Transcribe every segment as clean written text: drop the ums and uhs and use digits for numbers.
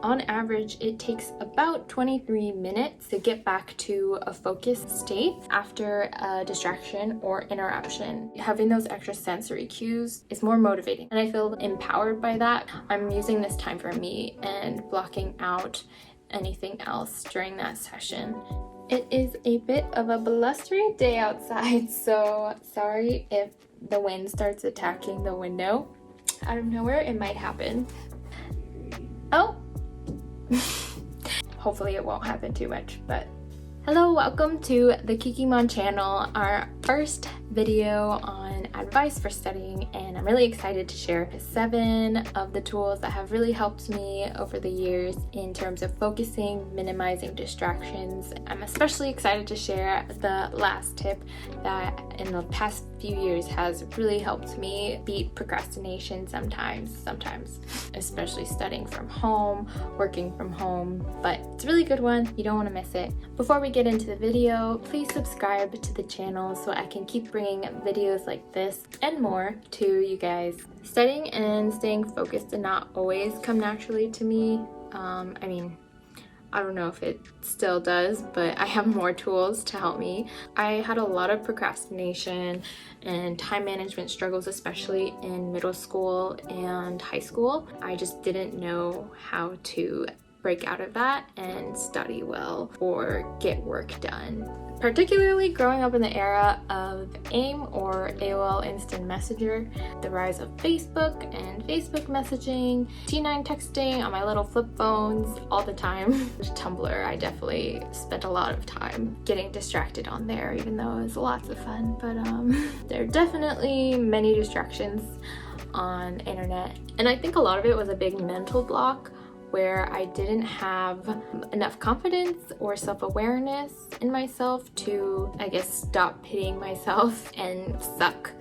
on average, it takes about 23 minutes to get back to a focused state after a distraction or interruption. Having those extra sensory cues is more motivating, and I feel empowered by that. I'm using this time for me and blocking out anything else during that session. It is a bit of a blustery day outside, so sorry if the wind starts attacking the window. Out of nowhere, it might happen. Oh! Hopefully it won't happen too much, but hello, welcome to the Kikkimon channel, our first video on advice for studying, and I'm really excited to share 7 of the tools that have really helped me over the years in terms of focusing, minimizing distractions. I'm especially excited to share the last tip that in the past few years has really helped me beat procrastination sometimes, especially studying from home, working from home, but it's a really good one. You don't want to miss it. Before we get into the video, please subscribe to the channel so I can keep bringing videos like this and more to you guys. Studying and staying focused did not always come naturally to me. I don't know if it still does, but I have more tools to help me. I had a lot of procrastination and time management struggles, especially in middle school and high school. I just didn't know how to break out of that and study well or get work done. Particularly growing up in the era of AIM or AOL Instant Messenger, the rise of Facebook and Facebook messaging, T9 texting on my little flip phones all the time. Tumblr, I definitely spent a lot of time getting distracted on there, even though it was lots of fun. But there are definitely many distractions on internet, and I think a lot of it was a big mental block where I didn't have enough confidence or self-awareness in myself to, I guess, stop pitying myself and suck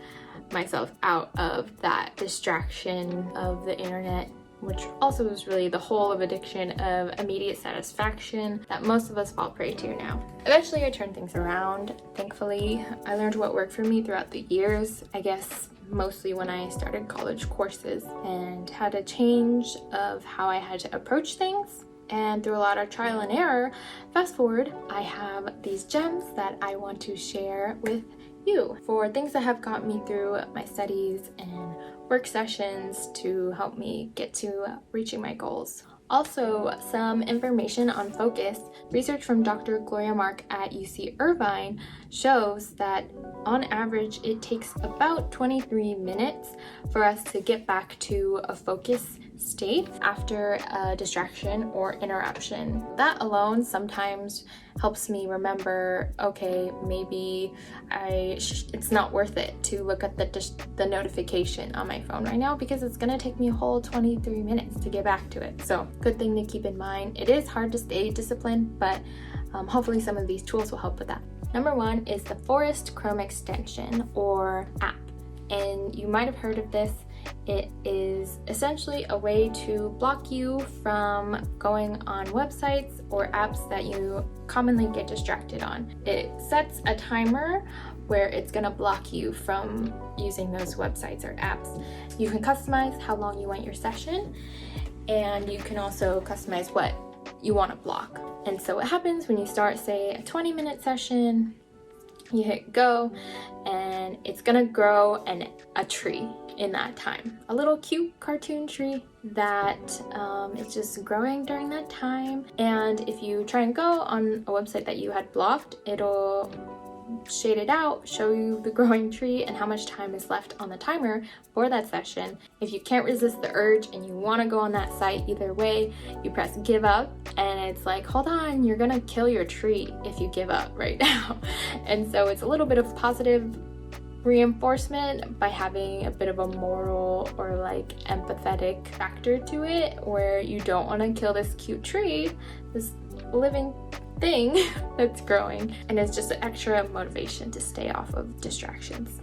myself out of that distraction of the internet, which also is really the whole of addiction of immediate satisfaction that most of us fall prey to now. Eventually I turned things around, thankfully. I learned what worked for me throughout the years, I guess mostly when I started college courses, and had a change of how I had to approach things. And through a lot of trial and error, fast forward, I have these gems that I want to share with you for things that have got me through my studies and work sessions to help me get to reaching my goals. Also, some information on focus. Research from Dr. Gloria Mark at UC Irvine shows that on average it takes about 23 minutes for us to get back to a focus state after a distraction or interruption. That alone sometimes helps me remember, okay, maybe it's not worth it to look at the notification on my phone right now because it's gonna take me a whole 23 minutes to get back to it. So good thing to keep in mind. It is hard to stay disciplined, but hopefully some of these tools will help with that. Number 1 is the Forest Chrome extension or app, and you might have heard of this. It is essentially a way to block you from going on websites or apps that you commonly get distracted on. It sets a timer where it's gonna block you from using those websites or apps. You can customize how long you want your session, and you can also customize what you want to block. And so what happens when you start, say, a 20-minute session, you hit go, and it's gonna grow a tree in that time. A little cute cartoon tree that is just growing during that time. And if you try and go on a website that you had blocked, it'll shade it out, show you the growing tree and how much time is left on the timer for that session. If you can't resist the urge and you want to go on that site, either way, you press give up, and it's like, hold on, you're gonna kill your tree if you give up right now. And so it's a little bit of positive reinforcement by having a bit of a moral or like empathetic factor to it, where you don't want to kill this cute tree, this living thing that's growing, and it's just an extra motivation to stay off of distractions.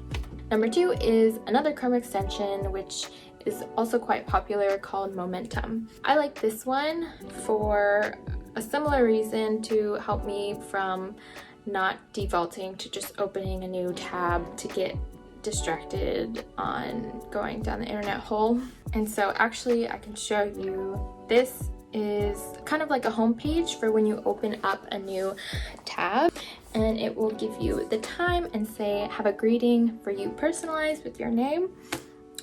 Number 2 is another Chrome extension, which is also quite popular, called Momentum. I like this one for a similar reason, to help me from not defaulting to just opening a new tab to get distracted on going down the internet hole. And so actually I can show you, this is kind of like a home page for when you open up a new tab, and it will give you the time and say, have a greeting for you personalized with your name.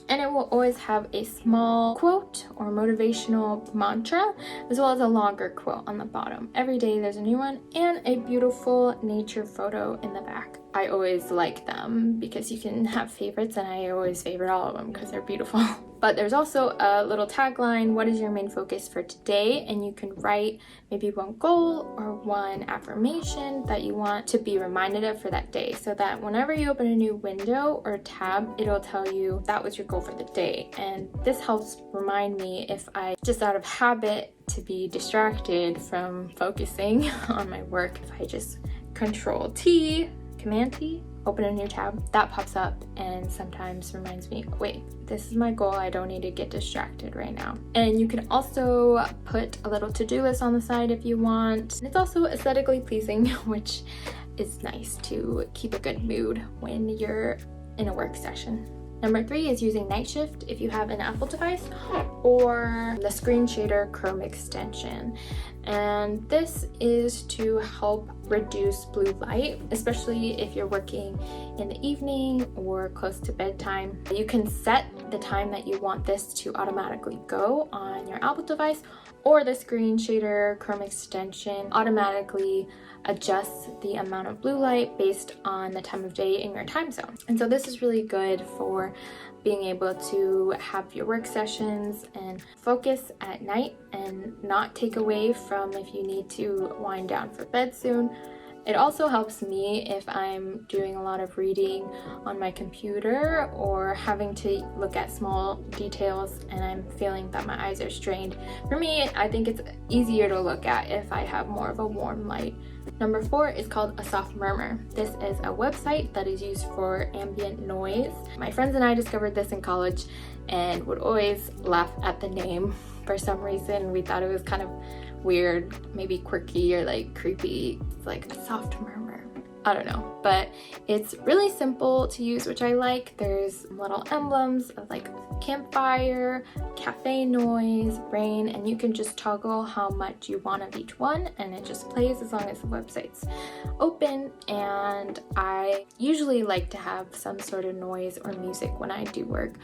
And it will always have a small quote or motivational mantra, as well as a longer quote on the bottom. Every day there's a new one, and a beautiful nature photo in the back. I always like them because you can have favorites, and I always favorite all of them because they're beautiful. But there's also a little tagline, what is your main focus for today? And you can write maybe one goal or one affirmation that you want to be reminded of for that day, so that whenever you open a new window or tab, it'll tell you that was your goal for the day. And this helps remind me if I just out of habit to be distracted from focusing on my work, if I just Command T, open a new tab, that pops up and sometimes reminds me, wait, this is my goal, I don't need to get distracted right now. And you can also put a little to-do list on the side if you want. And it's also aesthetically pleasing, which is nice to keep a good mood when you're in a work session. Number 3 is using Night Shift if you have an Apple device, or the Screen Shader Chrome extension. And this is to help reduce blue light, especially if you're working in the evening or close to bedtime. You can set the time that you want this to automatically go on your Apple device, or the Screen Shader Chrome extension automatically adjusts the amount of blue light based on the time of day in your time zone. And so this is really good for being able to have your work sessions and focus at night and not take away from if you need to wind down for bed soon. It also helps me if I'm doing a lot of reading on my computer or having to look at small details and I'm feeling that my eyes are strained. For me, I think it's easier to look at if I have more of a warm light. Number 4 is called a Soft Murmur. This is a website that is used for ambient noise. My friends and I discovered this in college and would always laugh at the name. For some reason, we thought it was kind of weird, maybe quirky or like creepy. It's like a soft murmur. I don't know, but it's really simple to use, which I like. There's little emblems of like campfire, cafe noise, rain, and you can just toggle how much you want of each one and it just plays as long as the website's open. And I usually like to have some sort of noise or music when I do work.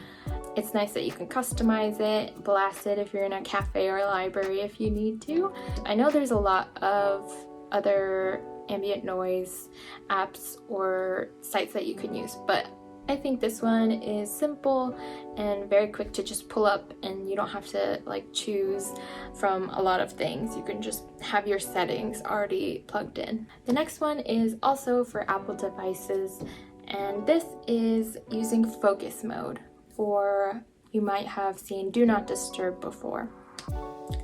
It's nice that you can customize it, blast it if you're in a cafe or a library if you need to. I know there's a lot of other ambient noise apps or sites that you can use, but I think this one is simple and very quick to just pull up, and you don't have to like choose from a lot of things. You can just have your settings already plugged in. The next one is also for Apple devices, and this is using focus mode, or you might have seen Do Not Disturb before.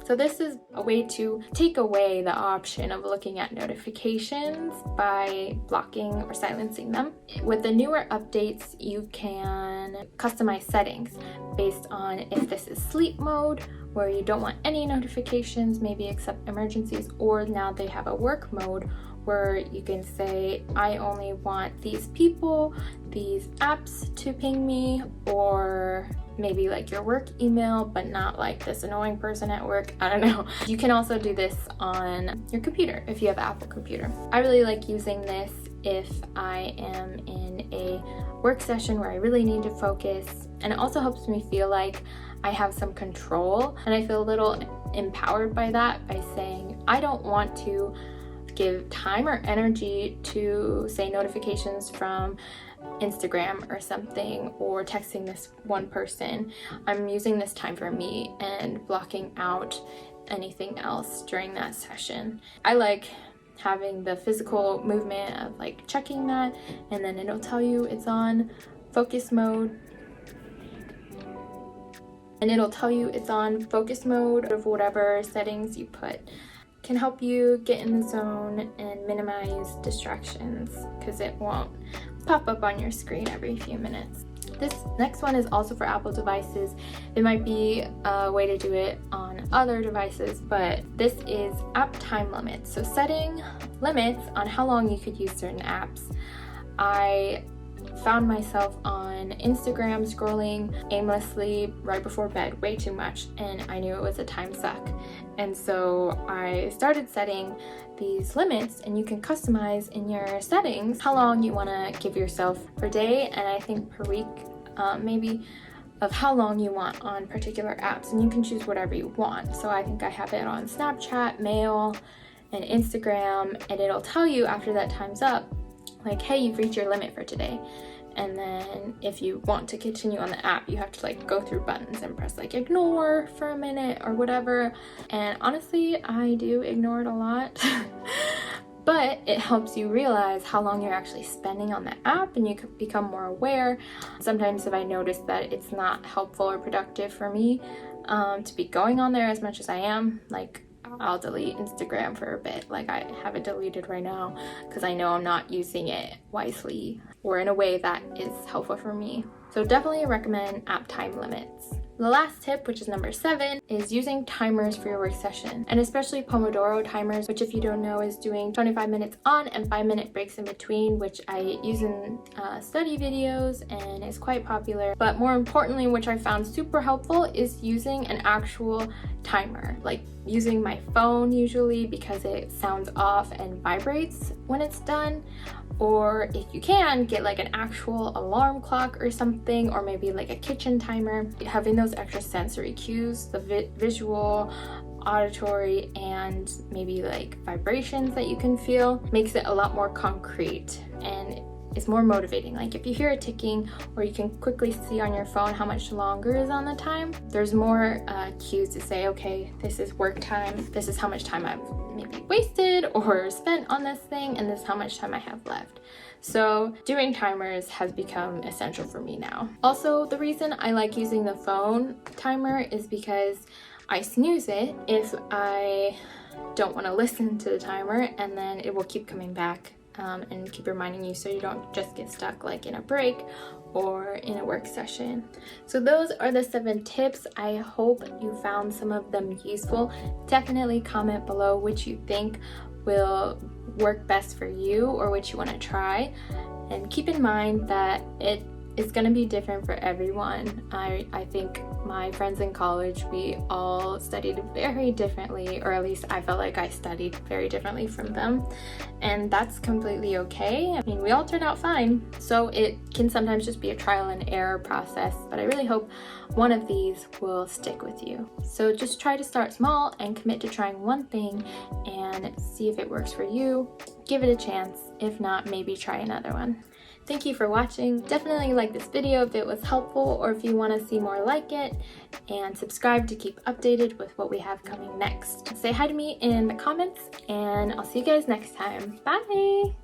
So this is a way to take away the option of looking at notifications by blocking or silencing them. With the newer updates, you can customize settings based on if this is sleep mode, where you don't want any notifications, maybe except emergencies, or now they have a work mode where you can say, I only want these people, these apps to ping me, or maybe like your work email, but not like this annoying person at work. I don't know. You can also do this on your computer if you have an Apple computer. I really like using this if I am in a work session where I really need to focus, and it also helps me feel like I have some control, and I feel a little empowered by that, by saying I don't want to give time or energy to, say, notifications from Instagram or something, or texting this one person. I'm using this time for me and blocking out anything else during that session. I like having the physical movement of like checking that, and then it'll tell you it's on focus mode. And it'll tell you it's on focus mode of whatever settings you put. Can help you get in the zone and minimize distractions because it won't pop up on your screen every few minutes. This next one is also for Apple devices. It might be a way to do it on other devices, but this is app time limits. So setting limits on how long you could use certain apps. I found myself on Instagram scrolling aimlessly right before bed way too much, and I knew it was a time suck. And so I started setting these limits, and you can customize in your settings how long you want to give yourself per day, and I think per week, maybe, of how long you want on particular apps, and you can choose whatever you want. So I think I have it on Snapchat, Mail, and Instagram, and it'll tell you after that time's up, like, hey, you've reached your limit for today. And then if you want to continue on the app, you have to like go through buttons and press like ignore for a minute or whatever. And honestly, I do ignore it a lot. But it helps you realize how long you're actually spending on the app, and you could become more aware. Sometimes if I notice that it's not helpful or productive for me to be going on there as much as I am, like I'll delete Instagram for a bit. Like I have it deleted right now because I know I'm not using it wisely or in a way that is helpful for me. So definitely recommend app time limits. The last tip, which is number 7, is using timers for your work session, and especially Pomodoro timers, which if you don't know is doing 25 minutes on and 5-minute breaks in between, which I use in study videos and is quite popular. But more importantly, which I found super helpful, is using an actual timer, like using my phone usually because it sounds off and vibrates when it's done. Or if you can, get like an actual alarm clock or something, or maybe like a kitchen timer. Having those extra sensory cues, the visual, auditory, and maybe like vibrations that you can feel, makes it a lot more concrete and is more motivating. Like if you hear it ticking, or you can quickly see on your phone how much longer is on the time, there's more cues to say, okay, this is work time, this is how much time I've maybe wasted or spent on this thing, and this is how much time I have left. So doing timers has become essential for me now. Also, the reason I like using the phone timer is because I snooze it if I don't want to listen to the timer, and then it will keep coming back and keep reminding you, so you don't just get stuck like in a break or in a work session. So those are the 7 tips. I hope you found some of them useful. Definitely comment below which you think will work best for you or which you want to try, and keep in mind that it is going to be different for everyone. I think my friends in college, we all studied very differently, or at least I felt like I studied very differently from them, and that's completely okay. I mean, we all turn out fine, so it can sometimes just be a trial and error process, but I really hope one of these will stick with you. So just try to start small and commit to trying one thing and see if it works for you. Give it a chance. If not, maybe try another one. Thank you for watching. Definitely like this video if it was helpful, or if you want to see more like it, and subscribe to keep updated with what we have coming next. Say hi to me in the comments, and I'll see you guys next time. Bye!